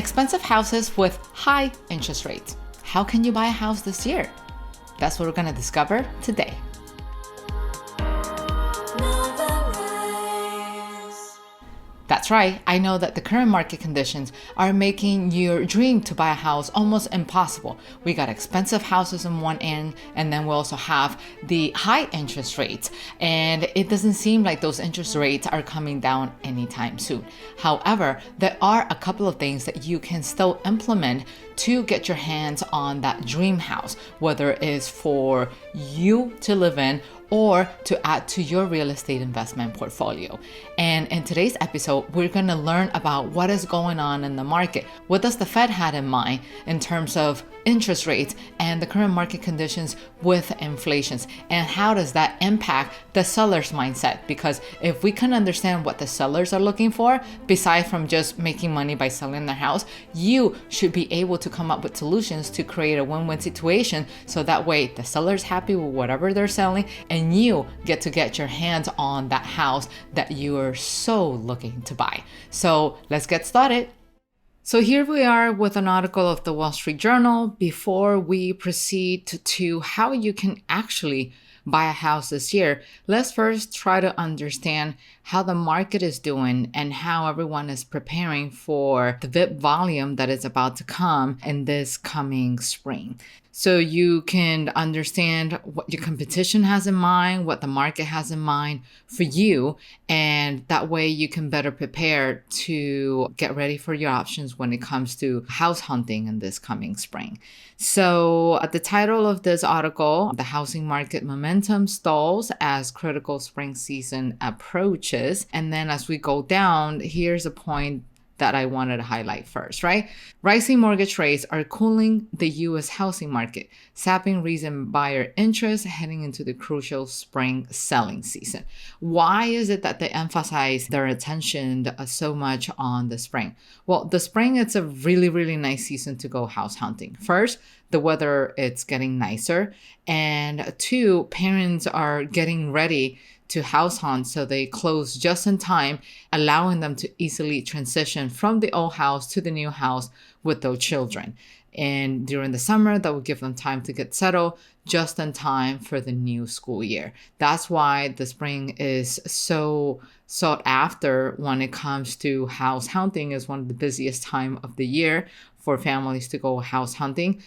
Expensive houses with high interest rates. How can you buy a house this year? That's what we're going to discover today. That's right. I know that the current market conditions are making your dream to buy a house almost impossible. We got expensive houses on one end, and then we also have the high interest rates. And it doesn't seem like those interest rates are coming down anytime soon. However, there are a couple of things that you can still implement to get your hands on that dream house, whether it is for you to live in or to add to your real estate investment portfolio. And in today's episode, we're going to learn about what is going on in the market. What does the Fed have in mind in terms of interest rates and the current market conditions with inflations, and how does that impact the seller's mindset? Because if we can understand what the sellers are looking for, besides from just making money by selling their house, you should be able to come up with solutions to create a win-win situation, so that way the seller's happy with whatever they're selling and you get your hands on that house that you are so looking to buy. So let's get started. So here we are with an article of the Wall Street Journal. Before we proceed to how you can actually buy a house this year, let's first try to understand how the market is doing and how everyone is preparing for the VIP volume that is about to come in this coming spring. So you can understand what your competition has in mind, what the market has in mind for you, and that way you can better prepare to get ready for your options when it comes to house hunting in this coming spring. So the title of this article, The Housing Market Momentum Stalls as Critical Spring Season Approaches. And then as we go down, here's a point that I wanted to highlight first, right? Rising mortgage rates are cooling the U.S. housing market, sapping recent buyer interest heading into the crucial spring selling season. Why is it that they emphasize their attention so much on the spring? Well, the spring, it's a really, really nice season to go house hunting. First, the weather, it's getting nicer. And two, parents are getting ready to house hunt, so they close just in time, allowing them to easily transition from the old house to the new house with their children. And during the summer, that will give them time to get settled just in time for the new school year. That's why the spring is so sought after when it comes to house hunting. Is one of the busiest time of the year for families to go house hunting,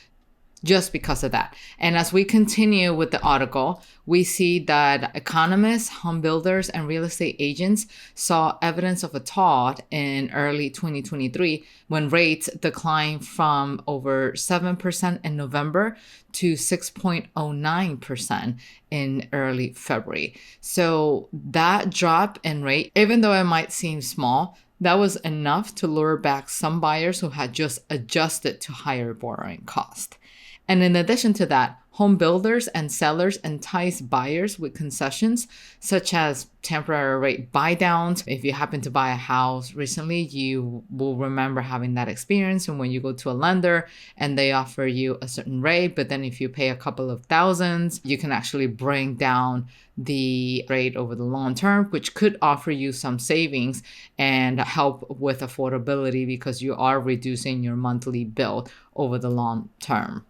just because of that. And as we continue with the article, we see that economists, home builders, and real estate agents saw evidence of a thaw in early 2023 when rates declined from over 7% in November to 6.09% in early February. So that drop in rate, even though it might seem small, that was enough to lure back some buyers who had just adjusted to higher borrowing costs. And in addition to that, home builders and sellers entice buyers with concessions such as temporary rate buy downs. If you happen to buy a house recently, you will remember having that experience. And when you go to a lender and they offer you a certain rate, but then if you pay a couple of thousands, you can actually bring down the rate over the long term, which could offer you some savings and help with affordability because you are reducing your monthly bill over the long term.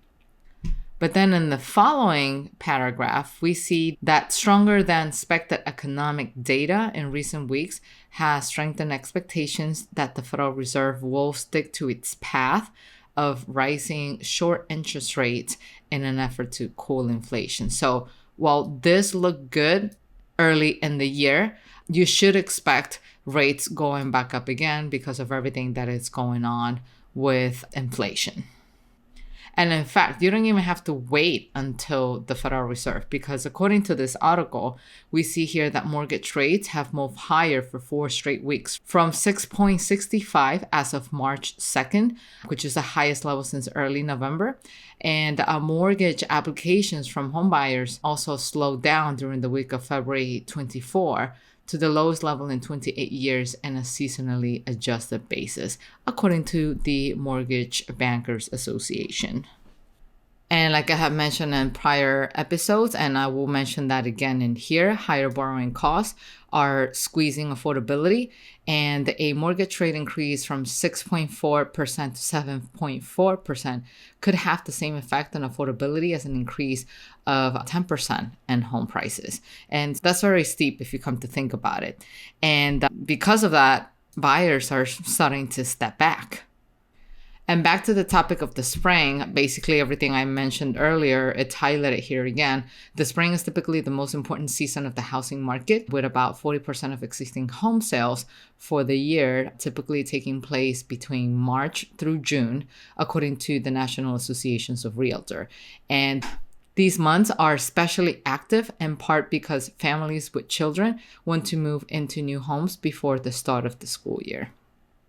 But then in the following paragraph, we see that stronger than expected economic data in recent weeks has strengthened expectations that the Federal Reserve will stick to its path of rising short interest rates in an effort to cool inflation. So while this looked good early in the year, you should expect rates going back up again because of everything that is going on with inflation. And in fact, you don't even have to wait until the Federal Reserve, because according to this article, we see here that mortgage rates have moved higher for 4 straight weeks from 6.65 as of March 2nd, which is the highest level since early November. And mortgage applications from homebuyers also slowed down during the week of February 24 to the lowest level in 28 years in a seasonally adjusted basis, according to the Mortgage Bankers Association. And like I have mentioned in prior episodes, and I will mention that again in here, higher borrowing costs are squeezing affordability, and a mortgage rate increase from 6.4% to 7.4% could have the same effect on affordability as an increase of 10% in home prices. And that's very steep if you come to think about it. And because of that, buyers are starting to step back. And back to the topic of the spring, basically everything I mentioned earlier, it's highlighted here again. The spring is typically the most important season of the housing market, with about 40% of existing home sales for the year typically taking place between March through June, according to the National Associations of Realtors. And these months are especially active in part because families with children want to move into new homes before the start of the school year.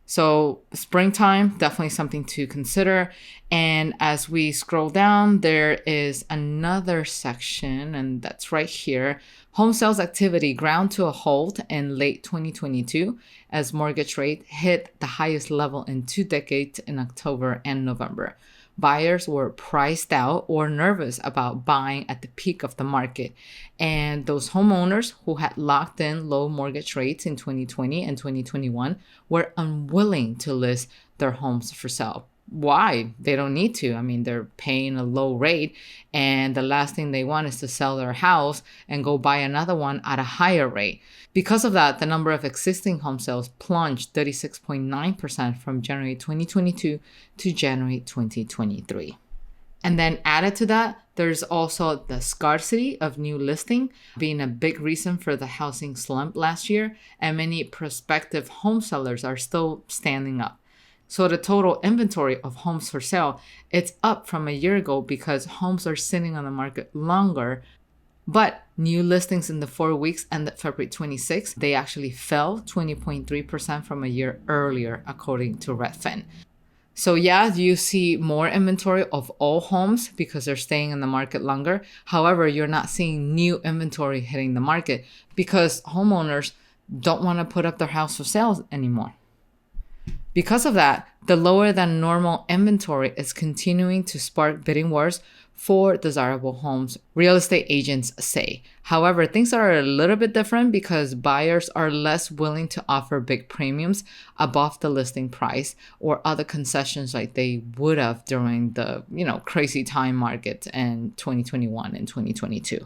So springtime, definitely something to consider. And as we scroll down, there is another section, and that's right here. Home sales activity ground to a halt in late 2022 as mortgage rate hit the highest level in 2 decades in October and November. Buyers were priced out or nervous about buying at the peak of the market. And those homeowners who had locked in low mortgage rates in 2020 and 2021 were unwilling to list their homes for sale. Why? They don't need to. I mean, they're paying a low rate, and the last thing they want is to sell their house and go buy another one at a higher rate. Because of that, the number of existing home sales plunged 36.9% from January 2022 to January 2023. And then added to that, there's also the scarcity of new listing being a big reason for the housing slump last year, and many prospective home sellers are still standing up. So the total inventory of homes for sale, it's up from a year ago because homes are sitting on the market longer. But new listings in the 4 weeks ended February 26, they actually fell 20.3% from a year earlier, according to Redfin. So yeah, you see more inventory of all homes because they're staying in the market longer. However, you're not seeing new inventory hitting the market because homeowners don't want to put up their house for sale anymore. Because of that, the lower than normal inventory is continuing to spark bidding wars for desirable homes, real estate agents say. However, things are a little bit different because buyers are less willing to offer big premiums above the listing price or other concessions like they would have during the, crazy time market in 2021 and 2022.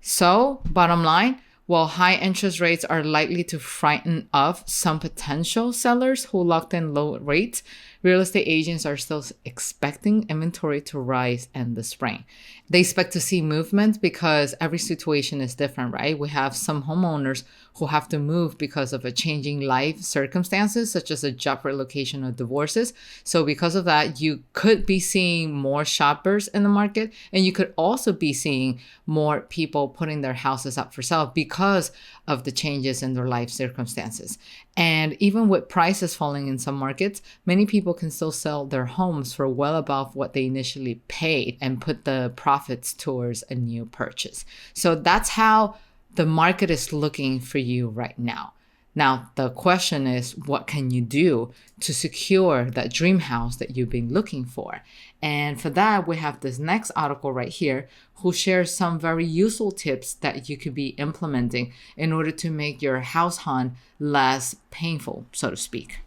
So, bottom line, while high interest rates are likely to frighten off some potential sellers who locked in low rates, real estate agents are still expecting inventory to rise in the spring. They expect to see movement because every situation is different, right? We have some homeowners who have to move because of a changing life circumstances, such as a job relocation or divorces. So because of that, you could be seeing more shoppers in the market, and you could also be seeing more people putting their houses up for sale because of the changes in their life circumstances. And even with prices falling in some markets, many people can still sell their homes for well above what they initially paid and put the profits towards a new purchase. So that's how the market is looking for you right now. Now, the question is, what can you do to secure that dream house that you've been looking for? And for that, we have this next article right here who shares some very useful tips that you could be implementing in order to make your house hunt less painful, so to speak.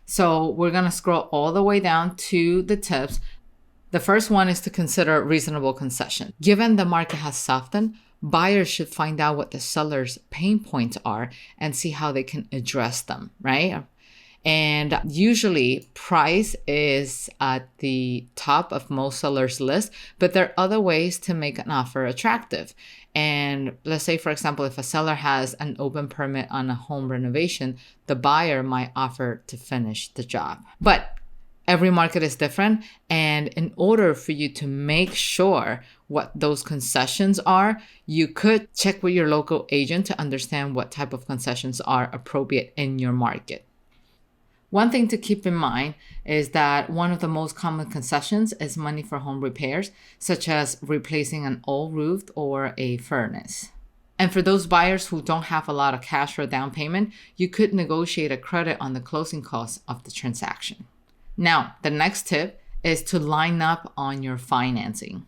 So we're going to scroll all the way down to the tips. The first one is to consider reasonable concession. Given the market has softened, buyers should find out what the seller's pain points are and see how they can address them, right? And usually price is at the top of most sellers' list, but there are other ways to make an offer attractive. And let's say, for example, if a seller has an open permit on a home renovation, the buyer might offer to finish the job. But every market is different. And in order for you to make sure what those concessions are, you could check with your local agent to understand what type of concessions are appropriate in your market. One thing to keep in mind is that one of the most common concessions is money for home repairs, such as replacing an old roof or a furnace. And for those buyers who don't have a lot of cash for a down payment, you could negotiate a credit on the closing costs of the transaction. Now, the next tip is to line up on your financing.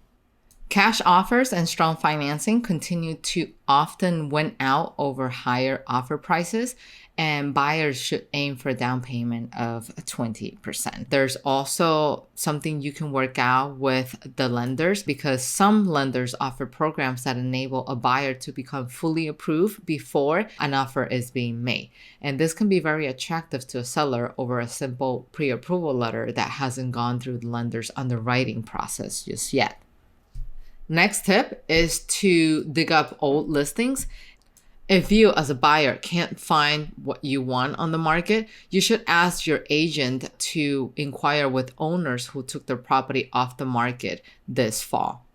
Cash offers and strong financing continue to often win out over higher offer prices, and buyers should aim for a down payment of 20%. There's also something you can work out with the lenders, because some lenders offer programs that enable a buyer to become fully approved before an offer is being made. And this can be very attractive to a seller over a simple pre-approval letter that hasn't gone through the lender's underwriting process just yet. Next tip is to dig up old listings. If you, as a buyer, can't find what you want on the market, you should ask your agent to inquire with owners who took their property off the market this fall.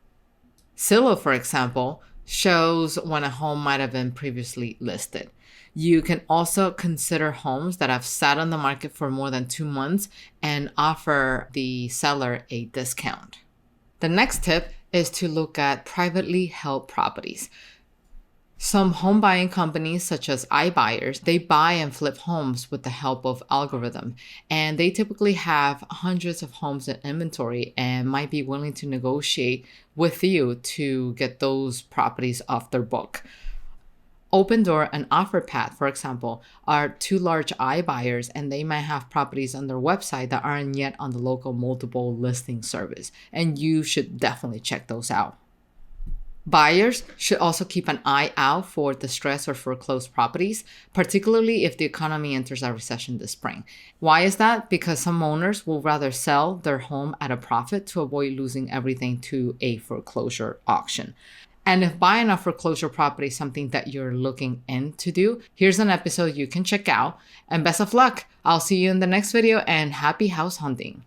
Zillow, for example, shows when a home might have been previously listed. You can also consider homes that have sat on the market for more than 2 months and offer the seller a discount. The next tip is to look at privately held properties. Some home buying companies, such as iBuyers, they buy and flip homes with the help of algorithm, and they typically have hundreds of homes in inventory and might be willing to negotiate with you to get those properties off their book. Opendoor and OfferPad, for example, are two large iBuyers, and they might have properties on their website that aren't yet on the local multiple listing service, and you should definitely check those out. Buyers should also keep an eye out for distressed or foreclosed properties, particularly if the economy enters a recession this spring. Why is that? Because some owners will rather sell their home at a profit to avoid losing everything to a foreclosure auction. And if buying a foreclosure property is something that you're looking into do, here's an episode you can check out. And best of luck. I'll see you in the next video, and happy house hunting.